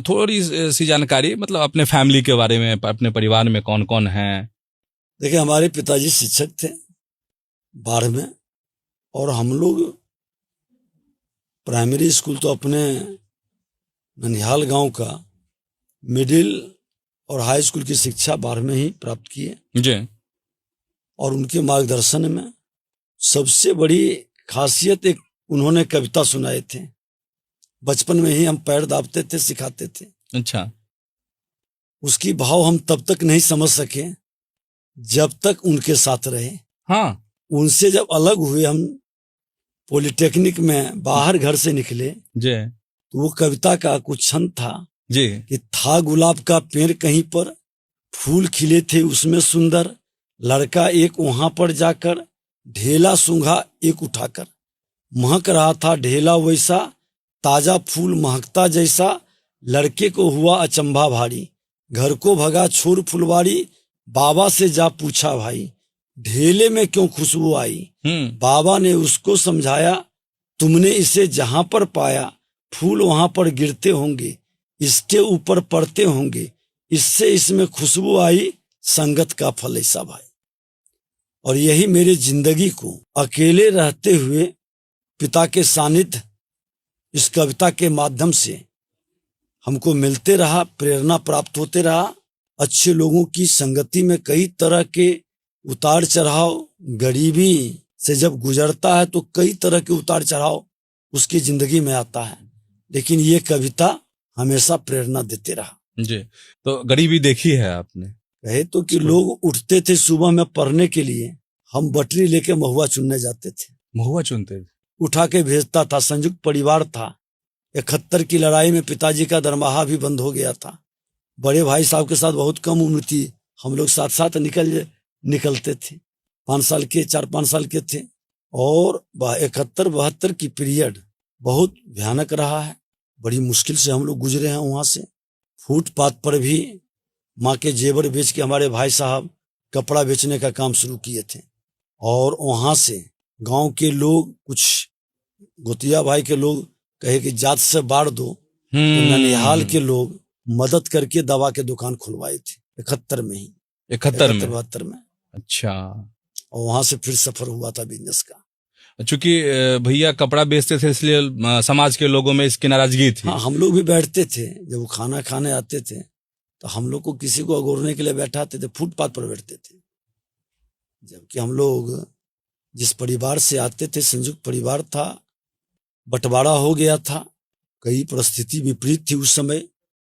थोड़ी सी जानकारी, मतलब अपने फैमिली के बारे में, अपने परिवार में कौन कौन है? देखिए, हमारे पिताजी शिक्षक थे बाढ़ में, और हम लोग प्राइमरी स्कूल तो अपने ननिहाल गांव का, मिडिल और हाई स्कूल की शिक्षा बाढ़ में ही प्राप्त किए। जी। और उनके मार्गदर्शन में सबसे बड़ी खासियत एक उन्होंने कविता सुनाए थे। बचपन में ही हम पैर दाबते थे, सिखाते थे। अच्छा। उसकी भाव हम तब तक नहीं समझ सके जब तक उनके साथ रहे। हाँ। उनसे जब अलग हुए, हम पॉलिटेक्निक में बाहर घर से निकले, जी। तो वो कविता का कुछ छंद था जी। कि था गुलाब का पेड़ कहीं पर, फूल खिले थे उसमें सुंदर, लड़का एक वहां पर जाकर ढेला सूंघा एक उठाकर, महक रहा था ढेला वैसा, ताजा फूल महकता जैसा, लड़के को हुआ अचंभा भारी, घर को भगा छोर फुलवारी, बाबा से जा पूछा भाई, ढेले में क्यों खुशबू आई। बाबा ने उसको समझाया, तुमने इसे जहां पर पाया, फूल वहां पर गिरते होंगे, इसके ऊपर पड़ते होंगे, इससे इसमें खुशबू आई, संगत का फल ऐसा भाई। और यही मेरी जिंदगी को अकेले रहते हुए पिता के सानिध्य इस कविता के माध्यम से हमको मिलते रहा, प्रेरणा प्राप्त होते रहा। अच्छे लोगों की संगति में कई तरह के उतार चढ़ाव, गरीबी से जब गुजरता है तो कई तरह के उतार चढ़ाव उसकी जिंदगी में आता है, लेकिन ये कविता हमेशा प्रेरणा देते रहा। जी। तो गरीबी देखी है आपने? कहे तो कि लोग उठते थे सुबह में पढ़ने के लिए, हम बटरी लेके महुआ चुनने जाते थे। महुआ चुनते थे? उठा के भेजता था। संयुक्त परिवार था। 71 की लड़ाई में पिताजी का दरमाहा भी बंद हो गया था। बड़े भाई साहब के साथ बहुत कम उम्र थी, हम लोग साथ साथ निकलते थे। 4-5 साल के थे। और 71-72 की पीरियड बहुत भयानक रहा है। बड़ी मुश्किल से हम लोग गुजरे हैं वहां से। फुटपाथ पर भी माँ के जेवर बेच के हमारे भाई साहब कपड़ा बेचने का काम शुरू किए थे। और वहां से गांव के लोग, कुछ गोतिया भाई के लोग कहे कि जात से बाढ़ दो, तो ननिहाल के लोग मदद करके दवा के दुकान खुलवाए थे 71 में ही। 71 में। अच्छा। और वहां से फिर सफर हुआ था बिजनेस का। चूंकि भैया कपड़ा बेचते थे, इसलिए समाज के लोगों में इसकी नाराजगी थी। हाँ, हम लोग भी बैठते थे। जब वो खाना खाने आते थे तो हम लोग को किसी को अगोरने के लिए बैठाते थे, फुटपाथ पर बैठते थे। जबकि हम लोग जिस परिवार से आते थे, संयुक्त परिवार था, बंटवारा हो गया था, कई परिस्थिति विपरीत थी उस समय।